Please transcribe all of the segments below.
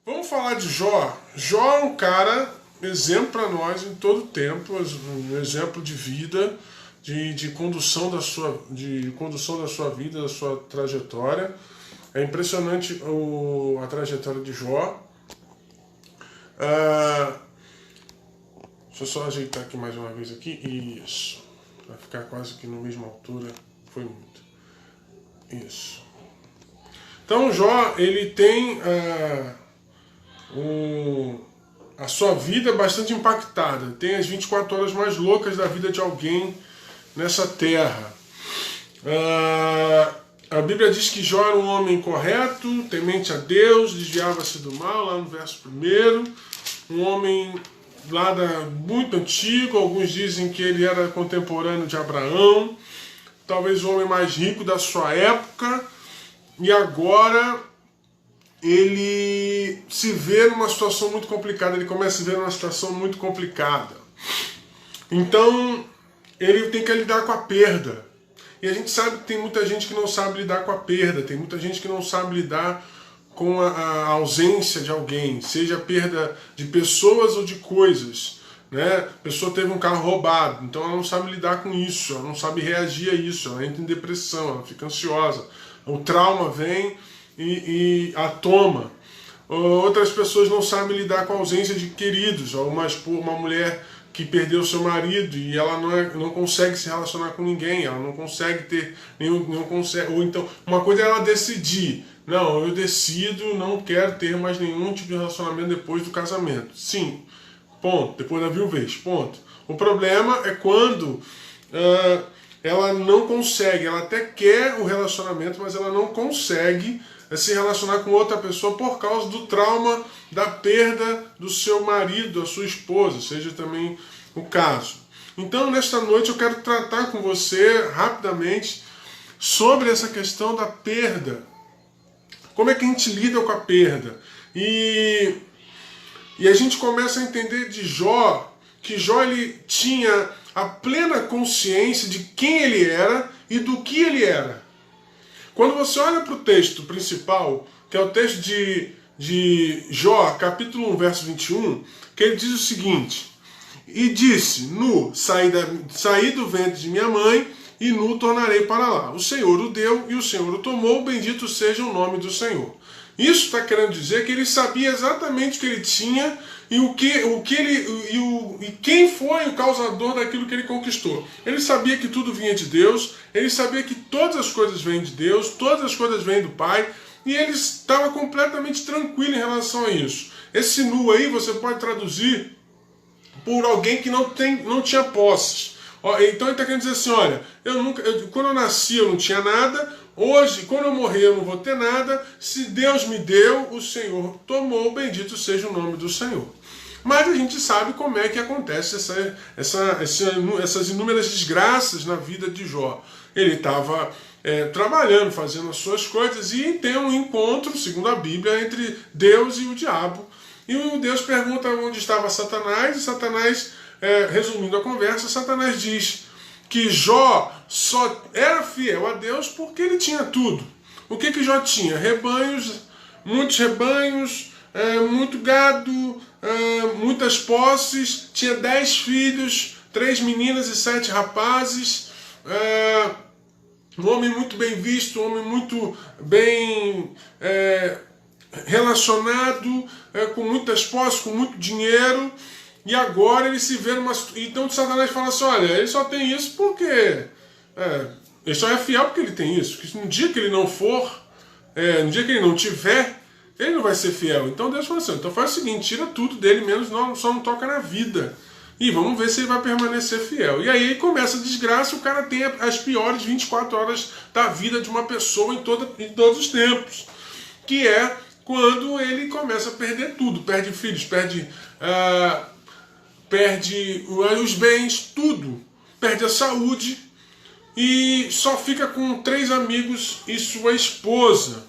Vamos falar de Jó. Jó é um cara, exemplo para nós em todo tempo, um exemplo de vida, de condução da sua vida, da sua trajetória. É impressionante a trajetória de Jó. Deixa eu só ajeitar aqui mais uma vez aqui. Isso. Vai ficar quase que na mesma altura. Foi muito. Isso. Então Jó, ele tem a sua vida bastante impactada. Tem as 24 horas mais loucas da vida de alguém nessa terra. A Bíblia diz que Jó era um homem correto, temente a Deus, desviava-se do mal, lá no verso 1. Um homem lá muito antigo, alguns dizem que ele era contemporâneo de Abraão, talvez o homem mais rico da sua época, e agora ele se vê numa situação muito complicada, ele começa a se ver numa situação muito complicada. Então, ele tem que lidar com a perda. E a gente sabe que tem muita gente que não sabe lidar com a perda, tem muita gente que não sabe lidar com a ausência de alguém, seja a perda de pessoas ou de coisas. Né? A pessoa teve um carro roubado, então ela não sabe lidar com isso, ela não sabe reagir a isso, ela entra em depressão, ela fica ansiosa. O trauma vem e a toma. Outras pessoas não sabem lidar com a ausência de queridos, ou uma mulher que perdeu seu marido e ela não consegue se relacionar com ninguém, ela não consegue ter não consegue, ou então uma coisa é ela decidir, não, eu decido, não quero ter mais nenhum tipo de relacionamento depois do casamento. Sim, ponto, depois da viuvez, ponto. O problema é quando ela não consegue, ela até quer o relacionamento, mas ela não consegue se relacionar com outra pessoa por causa do trauma da perda do seu marido, da sua esposa, seja também o caso. Então, nesta noite, eu quero tratar com você rapidamente sobre essa questão da perda. Como é que a gente lida com a perda? E a gente começa a entender de Jó, que Jó ele tinha a plena consciência de quem ele era e do que ele era. Quando você olha para o texto principal, que é o texto de Jó, capítulo 1, verso 21, que ele diz o seguinte: e disse, nu, saí do ventre de minha mãe, e nu tornarei para lá. O Senhor o deu e o Senhor o tomou, bendito seja o nome do Senhor. Isso está querendo dizer que ele sabia exatamente o que ele tinha e quem foi o causador daquilo que ele conquistou. Ele sabia que tudo vinha de Deus, ele sabia que todas as coisas vêm de Deus, todas as coisas vêm do Pai, e ele estava completamente tranquilo em relação a isso. Esse nu aí você pode traduzir por alguém que não tinha posses. Então ele está querendo dizer assim, olha, quando eu nasci eu não tinha nada, hoje, quando eu morrer, eu não vou ter nada. Se Deus me deu, o Senhor tomou, bendito seja o nome do Senhor. Mas a gente sabe como é que acontece essas inúmeras desgraças na vida de Jó. Ele estava trabalhando, fazendo as suas coisas, e tem um encontro, segundo a Bíblia, entre Deus e o diabo. E o Deus pergunta onde estava Satanás, e Satanás, resumindo a conversa, Satanás diz que Jó só era fiel a Deus porque ele tinha tudo. O que Jó tinha? Rebanhos, muitos rebanhos, muito gado, muitas posses, tinha 10 filhos, 3 meninas e 7 rapazes, um homem muito bem visto, um homem muito bem relacionado, com muitas posses, com muito dinheiro. E agora ele se vê numa... Então Satanás fala assim, olha, ele só tem isso porque... ele só é fiel porque ele tem isso. Porque no dia que ele não for, no dia que ele não tiver, ele não vai ser fiel. Então Deus fala assim, então faz o seguinte, tira tudo dele, menos só não toca na vida. E vamos ver se ele vai permanecer fiel. E aí começa a desgraça, o cara tem as piores 24 horas da vida de uma pessoa em todos os tempos. Que é quando ele começa a perder tudo. Perde filhos, perde os bens, tudo. Perde a saúde e só fica com 3 amigos e sua esposa.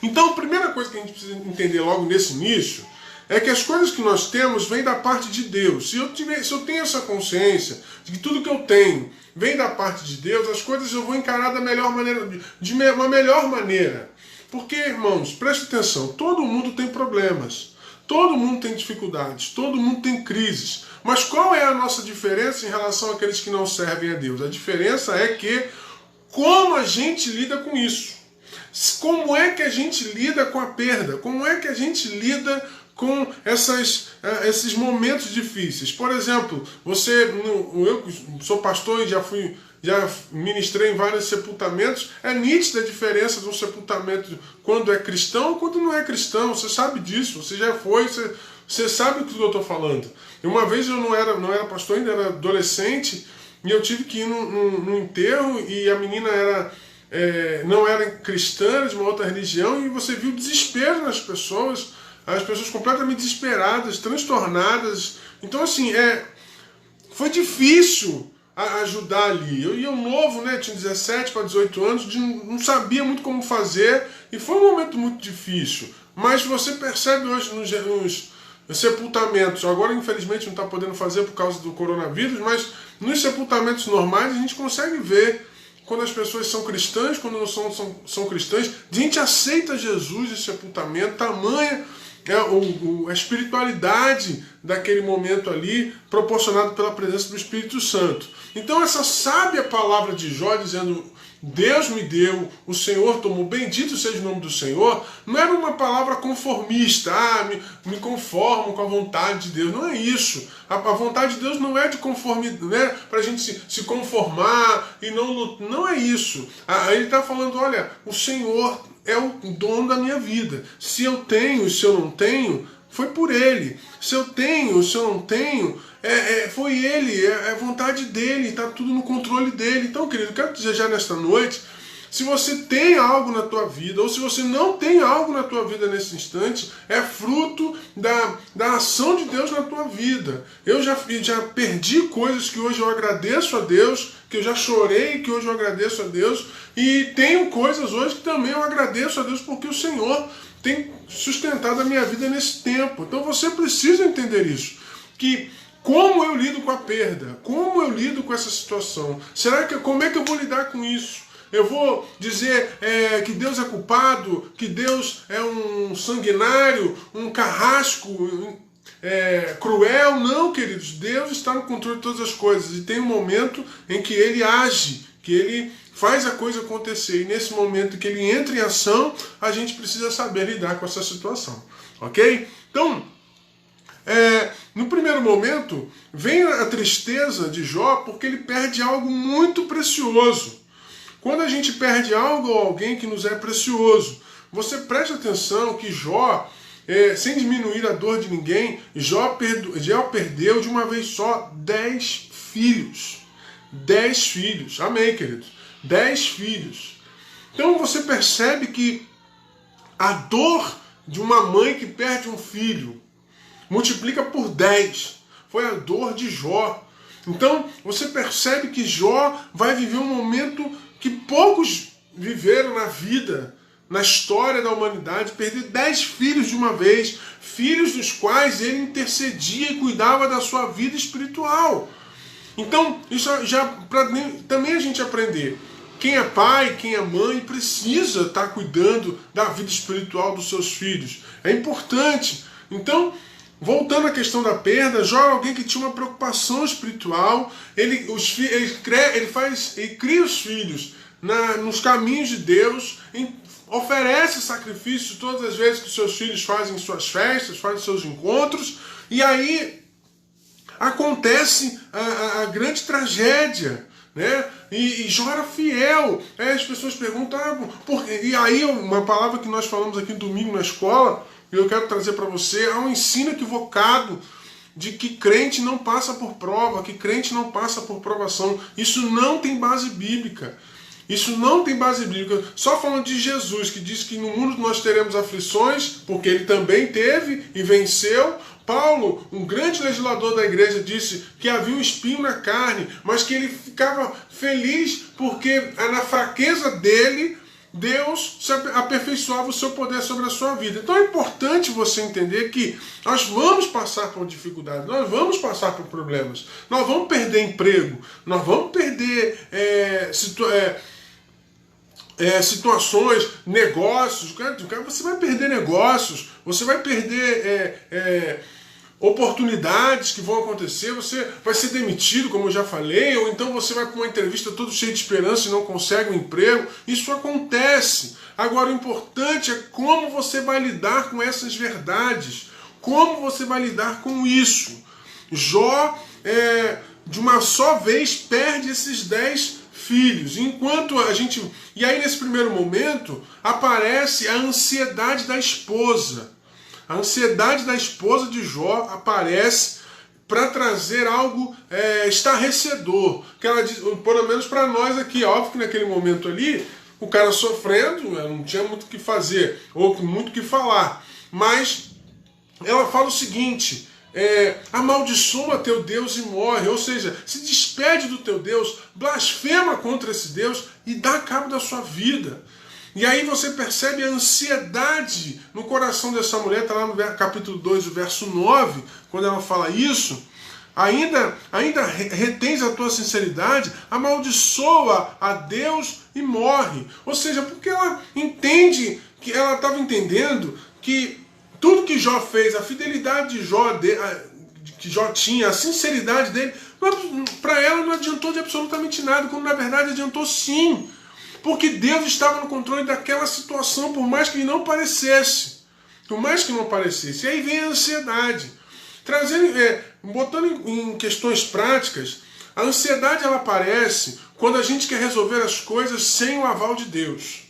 Então a primeira coisa que a gente precisa entender logo nesse início é que as coisas que nós temos vêm da parte de Deus. Se eu tenho essa consciência de que tudo que eu tenho vem da parte de Deus, as coisas eu vou encarar da melhor maneira, de uma melhor maneira. Porque, irmãos, preste atenção, todo mundo tem problemas, todo mundo tem dificuldades, todo mundo tem crises. Mas qual é a nossa diferença em relação àqueles que não servem a Deus? A diferença é que como a gente lida com isso. Como é que a gente lida com a perda? Como é que a gente lida com esses momentos difíceis? Por exemplo, eu sou pastor e já ministrei em vários sepultamentos. É nítida a diferença de um sepultamento quando é cristão e quando não é cristão. Você sabe disso, você já foi, você sabe o que eu estou falando. Uma vez eu não era pastor, ainda era adolescente, e eu tive que ir no enterro, e a menina não era cristã, era de uma outra religião, e você viu o desespero nas pessoas, as pessoas completamente desesperadas, transtornadas. Então, assim, foi difícil ajudar ali. Eu novo, né, tinha 17 para 18 anos, não sabia muito como fazer, e foi um momento muito difícil. Mas você percebe hoje nos sepultamentos, agora infelizmente não está podendo fazer por causa do coronavírus, mas nos sepultamentos normais a gente consegue ver quando as pessoas são cristãs, quando não são cristãs. A gente aceita Jesus em sepultamento, tamanha a espiritualidade daquele momento ali, proporcionado pela presença do Espírito Santo. Então essa sábia palavra de Jó, dizendo: Deus me deu, o Senhor tomou, bendito seja o nome do Senhor, não era uma palavra conformista, me conformo com a vontade de Deus. Não é isso. A vontade de Deus não é de conformidade, né, para a gente se conformar e não é isso. Ele está falando: olha, o Senhor é o dono da minha vida. Se eu tenho e se eu não tenho, foi por Ele. Se eu tenho, se eu não tenho, foi Ele, é vontade dEle, está tudo no controle dEle. Então, querido, eu quero te desejar nesta noite, se você tem algo na tua vida, ou se você não tem algo na tua vida nesse instante, é fruto da ação de Deus na tua vida. Eu já perdi coisas que hoje eu agradeço a Deus, que eu já chorei, que hoje eu agradeço a Deus, e tenho coisas hoje que também eu agradeço a Deus, porque o Senhor tem sustentado a minha vida nesse tempo. Então você precisa entender isso, que como eu lido com a perda, como eu lido com essa situação, como é que eu vou lidar com isso? Eu vou dizer que Deus é culpado, que Deus é um sanguinário, um carrasco, cruel? Não, queridos, Deus está no controle de todas as coisas, e tem um momento em que Ele age, que Ele faz a coisa acontecer, e nesse momento que Ele entra em ação, a gente precisa saber lidar com essa situação, ok? Então, no primeiro momento, vem a tristeza de Jó, porque ele perde algo muito precioso. Quando a gente perde algo ou alguém que nos é precioso, você preste atenção que Jó, sem diminuir a dor de ninguém, Jó perdeu de uma vez só 10 filhos. 10 filhos. Amém, queridos? 10 filhos. Então você percebe que a dor de uma mãe que perde um filho multiplica por 10. Foi a dor de Jó. Então você percebe que Jó vai viver um momento que poucos viveram na vida, na história da humanidade, perder 10 filhos de uma vez, filhos dos quais ele intercedia e cuidava da sua vida espiritual. Então, isso já para também a gente aprender. Quem é pai, quem é mãe, precisa estar cuidando da vida espiritual dos seus filhos. É importante. Então, voltando à questão da perda, Jó é alguém que tinha uma preocupação espiritual, ele cria os filhos nos caminhos de Deus, oferece sacrifícios todas as vezes que os seus filhos fazem suas festas, fazem seus encontros, e aí acontece a grande tragédia, né? E Jó era fiel. As pessoas perguntam, por quê? E aí uma palavra que nós falamos aqui domingo na escola, eu quero trazer para você, há um ensino equivocado de que crente não passa por prova, que crente não passa por provação. Isso não tem base bíblica. Isso não tem base bíblica. Só falando de Jesus, que diz que no mundo nós teremos aflições, porque ele também teve e venceu. Paulo, um grande legislador da igreja, disse que havia um espinho na carne, mas que ele ficava feliz porque na fraqueza dele, Deus aperfeiçoava o seu poder sobre a sua vida. Então é importante você entender que nós vamos passar por dificuldades, nós vamos passar por problemas, nós vamos perder emprego, nós vamos perder situações, negócios, você vai perder negócios, você vai perder oportunidades que vão acontecer, você vai ser demitido, como eu já falei, ou então você vai para uma entrevista todo cheio de esperança e não consegue um emprego. Isso acontece. Agora, o importante é como você vai lidar com essas verdades, como você vai lidar com isso. Jó, de uma só vez, perde esses 10 filhos. Enquanto a gente... E aí, nesse primeiro momento, aparece a ansiedade da esposa. A ansiedade da esposa de Jó aparece para trazer algo estarrecedor. Que ela diz, pelo menos para nós aqui, óbvio que naquele momento ali, o cara sofrendo, não tinha muito o que fazer, ou muito o que falar. Mas ela fala o seguinte: amaldiçoa teu Deus e morre. Ou seja, se despede do teu Deus, blasfema contra esse Deus e dá cabo da sua vida. E aí você percebe a ansiedade no coração dessa mulher, está lá no capítulo 2, o verso 9, quando ela fala isso. Ainda retens a tua sinceridade, amaldiçoa a Deus e morre. Ou seja, porque ela entende, que ela estava entendendo que tudo que Jó fez, a fidelidade de Jó, que Jó tinha, a sinceridade dele, para ela não adiantou de absolutamente nada, quando na verdade adiantou sim. Porque Deus estava no controle daquela situação, por mais que não parecesse. Por mais que não parecesse. E aí vem a ansiedade. Botando em questões práticas, a ansiedade ela aparece quando a gente quer resolver as coisas sem o aval de Deus.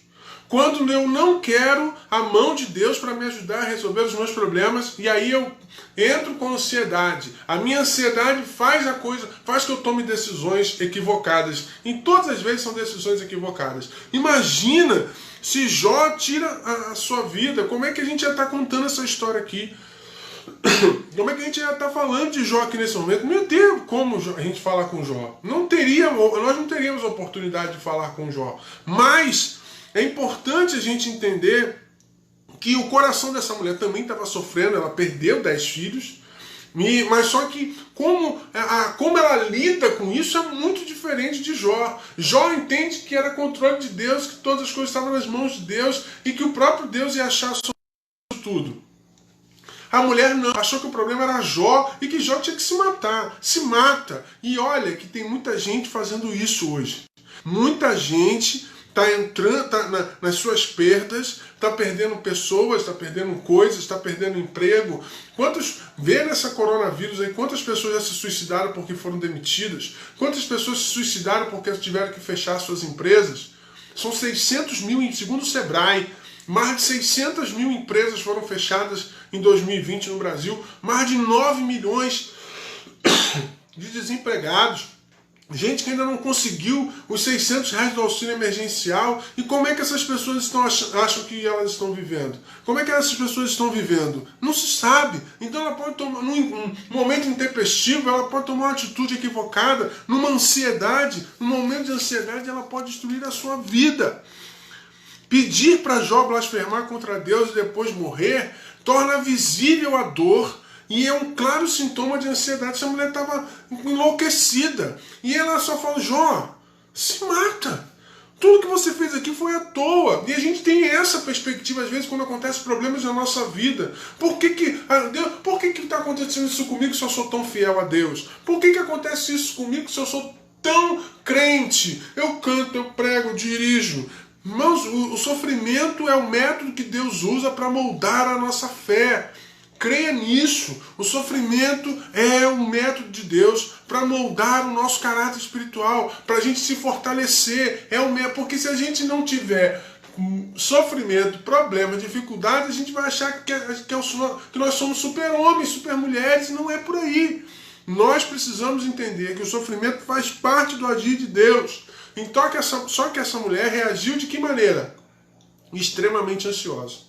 Quando eu não quero a mão de Deus para me ajudar a resolver os meus problemas, e aí eu entro com ansiedade. A minha ansiedade faz que eu tome decisões equivocadas. E todas as vezes são decisões equivocadas. Imagina se Jó tira a sua vida, como é que a gente já está contando essa história aqui? Como é que a gente já está falando de Jó aqui nesse momento? Não tem como a gente falar com Jó. Nós não teríamos a oportunidade de falar com Jó. Mas é importante a gente entender que o coração dessa mulher também estava sofrendo, ela perdeu 10 filhos, mas só que como ela lida com isso é muito diferente de Jó. Jó entende que era controle de Deus, que todas as coisas estavam nas mãos de Deus e que o próprio Deus ia achar sobre tudo. A mulher não, achou que o problema era Jó e que Jó tinha que se matar. Se mata. E olha que tem muita gente fazendo isso hoje. Muita gente está entrando nas suas perdas, está perdendo pessoas, está perdendo coisas, está perdendo emprego. Vê nessa coronavírus aí, quantas pessoas já se suicidaram porque foram demitidas? Quantas pessoas se suicidaram porque tiveram que fechar suas empresas? São 600 mil, segundo o Sebrae, mais de 600 mil empresas foram fechadas em 2020 no Brasil, mais de 9 milhões de desempregados. Gente que ainda não conseguiu os R$600 do auxílio emergencial. E como é que essas pessoas acham que elas estão vivendo? Como é que essas pessoas estão vivendo? Não se sabe. Então ela pode tomar, num momento intempestivo, ela pode tomar uma atitude equivocada, num momento de ansiedade, ela pode destruir a sua vida. Pedir para Jó blasfemar contra Deus e depois morrer torna visível a dor. E é um claro sintoma de ansiedade. Essa mulher estava enlouquecida. E ela só fala: Jó, se mata. Tudo que você fez aqui foi à toa. E a gente tem essa perspectiva, às vezes, quando acontecem problemas na nossa vida. Por que está acontecendo isso comigo se eu sou tão fiel a Deus? Por que acontece isso comigo se eu sou tão crente? Eu canto, eu prego, eu dirijo. Irmãos, o sofrimento é o método que Deus usa para moldar a nossa fé. Creia nisso. O sofrimento é um método de Deus para moldar o nosso caráter espiritual, para a gente se fortalecer. Porque se a gente não tiver sofrimento, problema, dificuldade, a gente vai achar que nós somos super-homens, super-mulheres, e não é por aí. Nós precisamos entender que o sofrimento faz parte do agir de Deus. Então, só que essa mulher reagiu de que maneira? Extremamente ansiosa.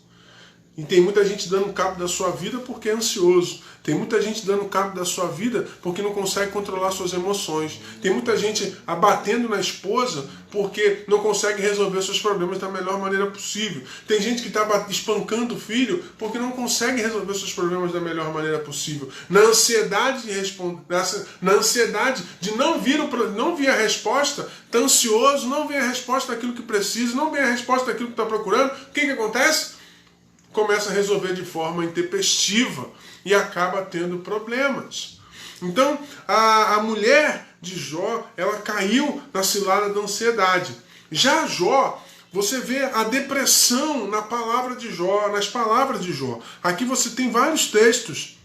E tem muita gente dando cabo da sua vida porque é ansioso. Tem muita gente dando cabo da sua vida porque não consegue controlar suas emoções. Tem muita gente abatendo na esposa porque não consegue resolver seus problemas da melhor maneira possível. Tem gente que está espancando o filho porque não consegue resolver seus problemas da melhor maneira possível. Na ansiedade de responder, na ansiedade de não vir a resposta, está ansioso, não vem a resposta daquilo que precisa, não vem a resposta daquilo que está procurando. O que acontece? Começa a resolver de forma intempestiva e acaba tendo problemas. Então, a mulher de Jó, ela caiu na cilada da ansiedade. Já Jó, você vê a depressão na palavra de Jó, nas palavras de Jó. Aqui você tem vários textos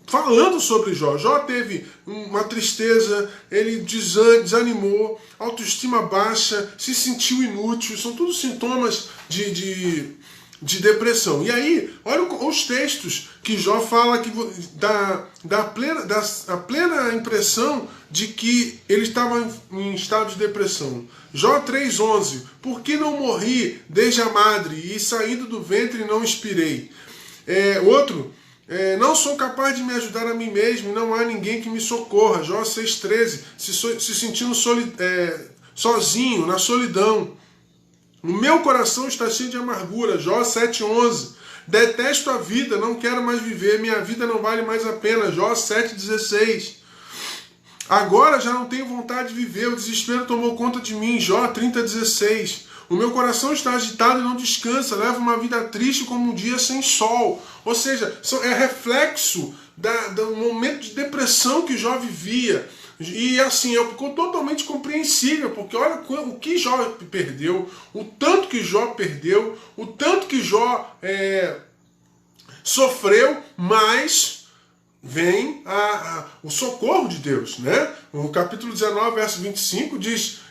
falando sobre Jó. Jó teve uma tristeza, ele desanimou, autoestima baixa, se sentiu inútil. São todos sintomas de depressão. E aí, olha os textos que Jó fala que dá a plena impressão de que ele estava em estado de depressão. Jó 3,11. Por que não morri desde a madre e saindo do ventre não expirei? Não sou capaz de me ajudar a mim mesmo, não há ninguém que me socorra. Jó 6,13, se sentindo sozinho, na solidão. O meu coração está cheio de amargura. Jó 7,11, detesto a vida, não quero mais viver, minha vida não vale mais a pena. Jó 7,16, agora já não tenho vontade de viver, o desespero tomou conta de mim. Jó 30,16, o meu coração está agitado e não descansa, leva uma vida triste como um dia sem sol. Ou seja, é reflexo do momento de depressão que Jó vivia. E assim, ficou totalmente compreensível, porque olha o que Jó perdeu, o tanto que Jó perdeu, o tanto que Jó sofreu, mas vem o socorro de Deus, né? O capítulo 19, verso 25 diz...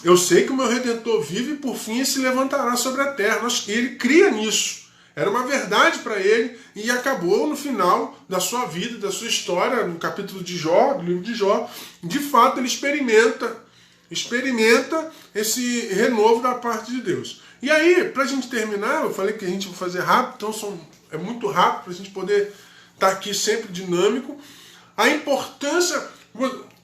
eu sei que o meu Redentor vive e por fim se levantará sobre a terra. Ele cria nisso. Era uma verdade para ele e acabou no final da sua vida, da sua história, no capítulo de Jó, do livro de Jó. De fato, ele experimenta esse renovo da parte de Deus. E aí, para a gente terminar, eu falei que a gente vai fazer rápido, então é muito rápido para a gente poder estar aqui sempre dinâmico. A importância...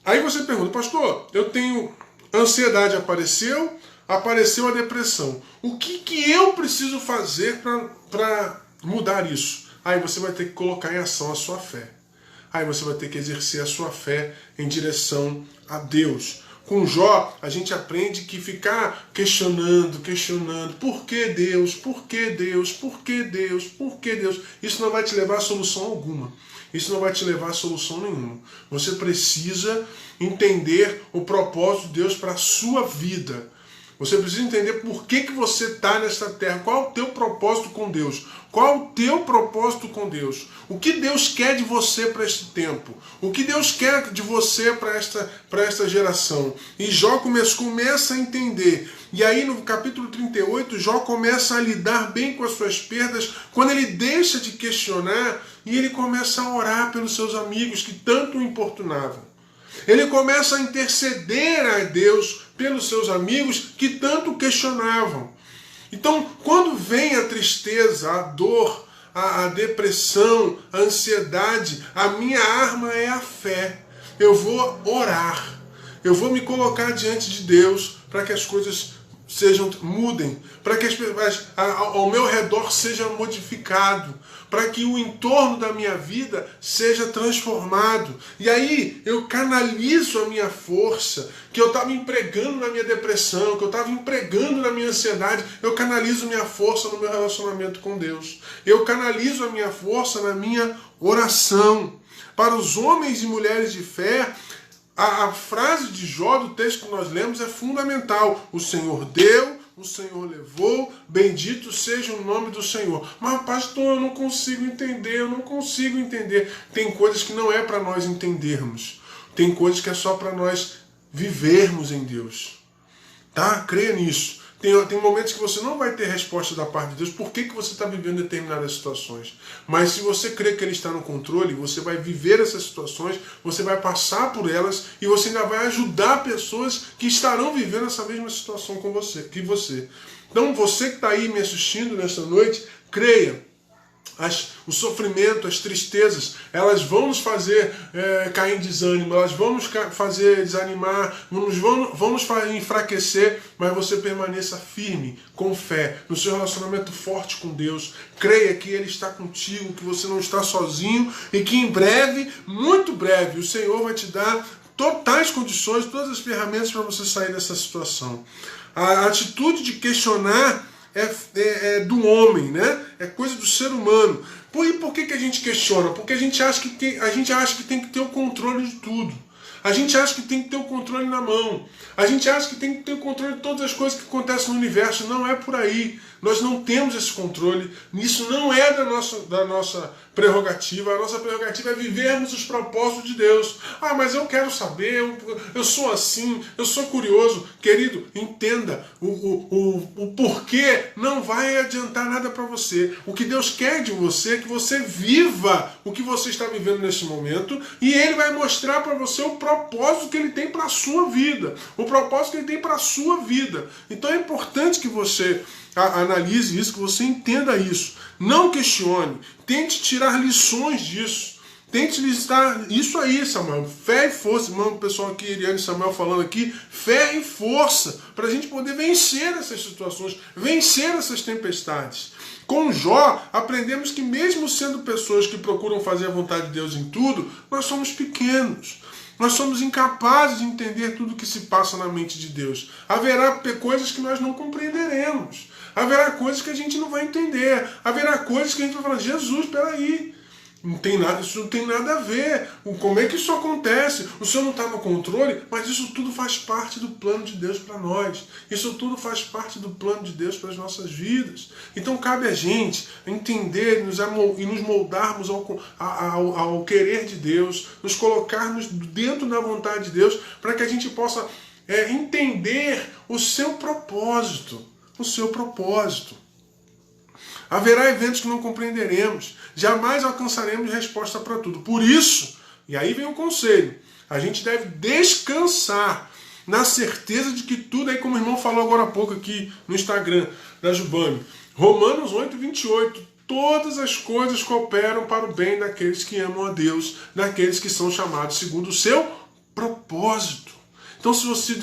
Aí você pergunta, pastor, eu tenho... A ansiedade apareceu a depressão. O que eu preciso fazer para mudar isso? Aí você vai ter que colocar em ação a sua fé. Aí você vai ter que exercer a sua fé em direção a Deus. Com Jó, a gente aprende que ficar questionando, por que Deus, por que Deus, por que Deus, por que Deus, isso não vai te levar a solução alguma. Isso não vai te levar a solução nenhuma. Você precisa entender o propósito de Deus para a sua vida. Você precisa entender por que você está nessa terra. Qual é o teu propósito com Deus? Qual é o teu propósito com Deus? O que Deus quer de você para este tempo? O que Deus quer de você para esta geração? E Jó começa a entender. E aí no capítulo 38, Jó começa a lidar bem com as suas perdas, quando ele deixa de questionar e ele começa a orar pelos seus amigos que tanto o importunavam. Ele começa a interceder a Deus pelos seus amigos que tanto o questionavam. Então, quando vem a tristeza, a dor, a depressão, a ansiedade, a minha arma é a fé. Eu vou orar. Eu vou me colocar diante de Deus para que as coisas mudem, para que ao meu redor seja modificado, para que o entorno da minha vida seja transformado. E aí eu canalizo a minha força, que eu estava empregando na minha depressão, que eu estava empregando na minha ansiedade, eu canalizo minha força no meu relacionamento com Deus. Eu canalizo a minha força na minha oração. Para os homens e mulheres de fé, a frase de Jó do texto que nós lemos é fundamental. O Senhor deu, o Senhor levou, bendito seja o nome do Senhor. Mas pastor, eu não consigo entender. Tem coisas que não é para nós entendermos. Tem coisas que é só para nós vivermos em Deus. Tá? Creia nisso. Tem momentos que você não vai ter resposta da parte de Deus. Por que você está vivendo determinadas situações? Mas se você crê que Ele está no controle, você vai viver essas situações, você vai passar por elas e você ainda vai ajudar pessoas que estarão vivendo essa mesma situação que você. Então você que está aí me assistindo nesta noite, creia. O sofrimento, as tristezas, elas vão nos fazer cair em desânimo, elas vão nos fazer desanimar, vão nos enfraquecer, mas você permaneça firme, com fé, no seu relacionamento forte com Deus. Creia que Ele está contigo, que você não está sozinho e que em breve, muito breve, o Senhor vai te dar totais condições, todas as ferramentas para você sair dessa situação. A atitude de questionar é do homem, né? É coisa do ser humano. E por que a gente questiona? Porque a gente acha que tem que ter o controle de tudo. A gente acha que tem que ter o controle na mão. A gente acha que tem que ter o controle de todas as coisas que acontecem no universo. Não é por aí. Nós não temos esse controle. Isso não é da nossa prerrogativa. A nossa prerrogativa é vivermos os propósitos de Deus. Ah, mas eu quero saber, eu sou assim, eu sou curioso. Querido, entenda, o porquê não vai adiantar nada para você. O que Deus quer de você é que você viva o que você está vivendo nesse momento e Ele vai mostrar para você o propósito que Ele tem para a sua vida. O propósito que Ele tem para a sua vida. Então é importante que você analise isso, que você entenda isso. Não questione. Tente tirar lições disso. Tente listar isso aí, Samuel. Fé e força. Irmão, o pessoal aqui, Eliane e Samuel falando aqui. Fé e força. Para a gente poder vencer essas situações. Vencer essas tempestades. Com Jó, aprendemos que mesmo sendo pessoas que procuram fazer a vontade de Deus em tudo, nós somos pequenos. Nós somos incapazes de entender tudo o que se passa na mente de Deus. Haverá coisas que nós não compreenderemos. Haverá coisas que a gente não vai entender. Haverá coisas que a gente vai falar, Jesus, peraí. Isso não tem nada a ver. Como é que isso acontece? O Senhor não está no controle, mas isso tudo faz parte do plano de Deus para nós. Isso tudo faz parte do plano de Deus para as nossas vidas. Então cabe a gente entender e nos moldarmos ao querer de Deus, nos colocarmos dentro da vontade de Deus, para que a gente possa entender o seu propósito. O seu propósito. Haverá eventos que não compreenderemos. Jamais alcançaremos resposta para tudo. Por isso, e aí vem o conselho, a gente deve descansar na certeza de que tudo, aí como o irmão falou agora há pouco aqui no Instagram da Jubame, Romanos 8:28, todas as coisas cooperam para o bem daqueles que amam a Deus, daqueles que são chamados segundo o seu propósito. Então, se você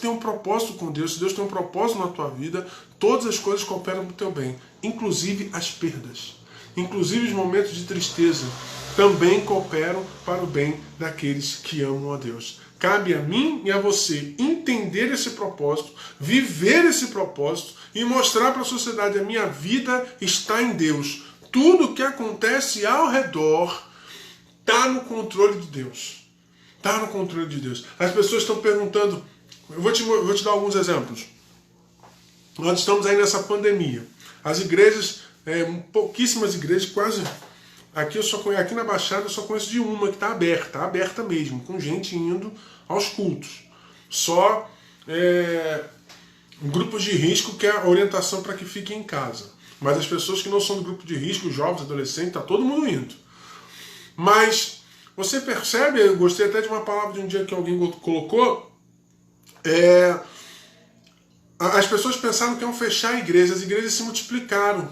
tem um propósito com Deus, se Deus tem um propósito na tua vida, todas as coisas cooperam para o teu bem, inclusive as perdas, inclusive os momentos de tristeza, também cooperam para o bem daqueles que amam a Deus. Cabe a mim e a você entender esse propósito, viver esse propósito e mostrar para a sociedade: a minha vida está em Deus. Tudo que acontece ao redor está no controle de Deus. Está no controle de Deus. As pessoas estão perguntando, eu vou te dar alguns exemplos. Nós estamos aí nessa pandemia. As igrejas, pouquíssimas igrejas, quase... Aqui na Baixada eu só conheço de uma que está aberta mesmo, com gente indo aos cultos. Só grupos de risco, que é a orientação para que fiquem em casa. Mas as pessoas que não são do grupo de risco, jovens, adolescentes, está todo mundo indo. Mas você percebe, eu gostei até de uma palavra de um dia que alguém colocou, as pessoas pensaram que iam fechar a igreja, as igrejas se multiplicaram.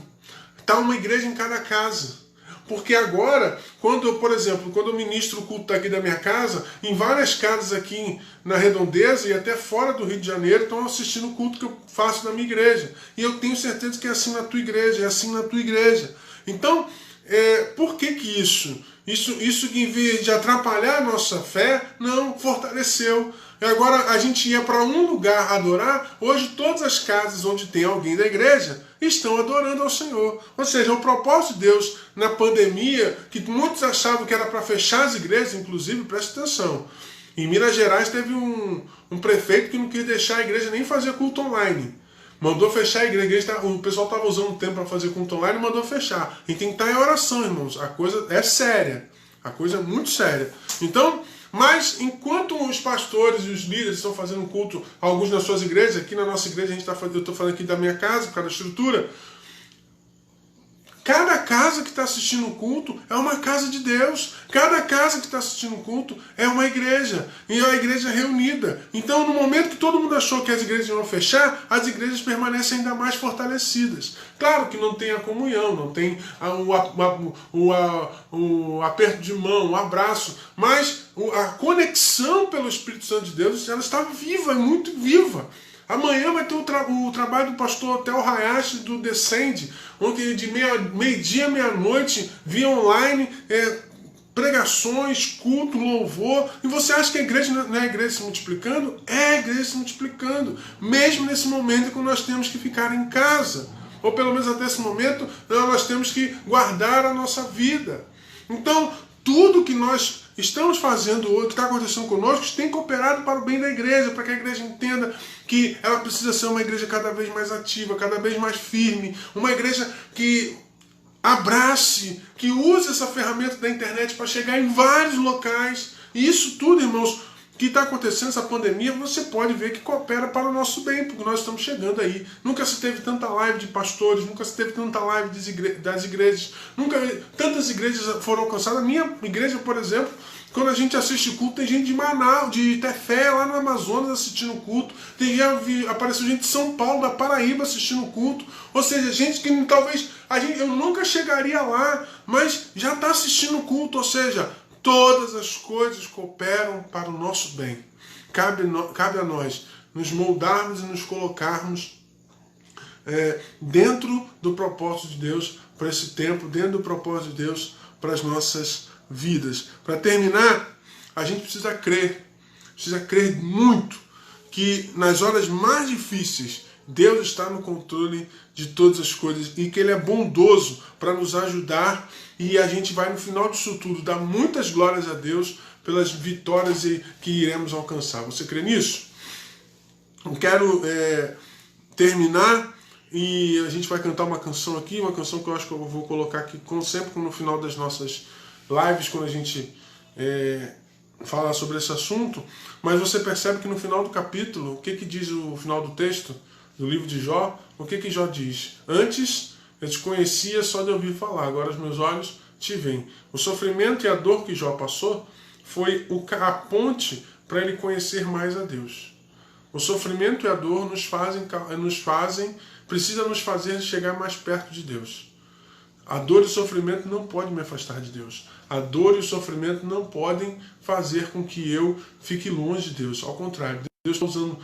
Está uma igreja em cada casa. Porque agora, por exemplo, quando eu ministro o culto aqui da minha casa, em várias casas aqui na Redondeza e até fora do Rio de Janeiro estão assistindo o culto que eu faço na minha igreja. E eu tenho certeza que é assim na tua igreja, é assim na tua igreja. Então, por que isso? Isso em vez de atrapalhar a nossa fé, não, fortaleceu. E agora a gente ia para um lugar adorar, hoje todas as casas onde tem alguém da igreja estão adorando ao Senhor. Ou seja, o propósito de Deus na pandemia, que muitos achavam que era para fechar as igrejas, inclusive, presta atenção. Em Minas Gerais teve um prefeito que não quis deixar a igreja nem fazer culto online. Mandou fechar a igreja, o pessoal estava usando o tempo para fazer culto online e mandou fechar. E tem que estar em oração, irmãos. A coisa é séria. A coisa é muito séria. Então, Mas enquanto os pastores e os líderes estão fazendo um culto, alguns nas suas igrejas, aqui na nossa igreja eu estou falando aqui da minha casa, por causa da estrutura, cada casa que está assistindo o culto é uma casa de Deus. Cada casa que está assistindo o culto é uma igreja. E é uma igreja reunida. Então, no momento que todo mundo achou que as igrejas iam fechar, as igrejas permanecem ainda mais fortalecidas. Claro que não tem a comunhão, não tem o aperto de mão, o abraço, mas a conexão pelo Espírito Santo de Deus, ela está viva, muito viva. Amanhã vai ter o trabalho do pastor Theo Hayashi do Descende, onde de meio-dia, meia-noite, via online, pregações, culto, louvor. E você acha que a igreja não é a igreja se multiplicando? É a igreja se multiplicando, mesmo nesse momento que nós temos que ficar em casa. Ou pelo menos até esse momento, nós temos que guardar a nossa vida. Então, tudo que nós estamos fazendo hoje, que está acontecendo conosco, tem cooperado para o bem da igreja, para que a igreja entenda que ela precisa ser uma igreja cada vez mais ativa, cada vez mais firme, uma igreja que abrace, que use essa ferramenta da internet para chegar em vários locais. E isso tudo, irmãos, que está acontecendo, essa pandemia, você pode ver que coopera para o nosso bem, porque nós estamos chegando aí. Nunca se teve tanta live de pastores, nunca se teve tanta live das igrejas, nunca tantas igrejas foram alcançadas. A minha igreja, por exemplo, quando a gente assiste culto, tem gente de Manaus, de Tefé, lá no Amazonas assistindo o culto. Apareceu gente de São Paulo, da Paraíba assistindo o culto. Ou seja, gente que talvez eu nunca chegaria lá, mas já está assistindo o culto. Ou seja, todas as coisas cooperam para o nosso bem. Cabe a nós nos moldarmos e nos colocarmos dentro do propósito de Deus para esse tempo, dentro do propósito de Deus para as nossas vidas. Para terminar, a gente precisa crer muito que nas horas mais difíceis Deus está no controle de todas as coisas e que Ele é bondoso para nos ajudar, e a gente vai no final disso tudo dar muitas glórias a Deus pelas vitórias que iremos alcançar. Você crê nisso? Eu quero terminar e a gente vai cantar uma canção aqui, uma canção que eu acho que eu vou colocar aqui sempre no final das nossas lives, quando a gente falar sobre esse assunto. Mas você percebe que no final do capítulo, o que diz o final do texto do livro de Jó? O que Jó diz? Antes eu te conhecia só de ouvir falar, agora os meus olhos te veem. O sofrimento e a dor que Jó passou foi a ponte para ele conhecer mais a Deus. O sofrimento e a dor precisa nos fazer chegar mais perto de Deus. A dor e o sofrimento não podem me afastar de Deus. A dor e o sofrimento não podem fazer com que eu fique longe de Deus. Ao contrário, Deus está usando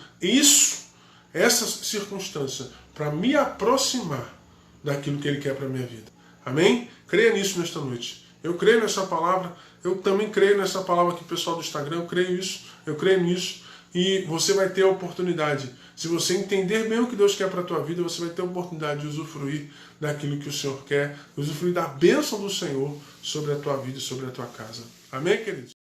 essa circunstância para me aproximar daquilo que Ele quer para a minha vida. Amém? Creia nisso nesta noite. Eu creio nessa palavra, eu também creio nessa palavra aqui, pessoal do Instagram, eu creio nisso, e você vai ter a oportunidade. Se você entender bem o que Deus quer para a tua vida, você vai ter a oportunidade de usufruir daquilo que o Senhor quer, usufruir da bênção do Senhor sobre a tua vida e sobre a tua casa. Amém, queridos?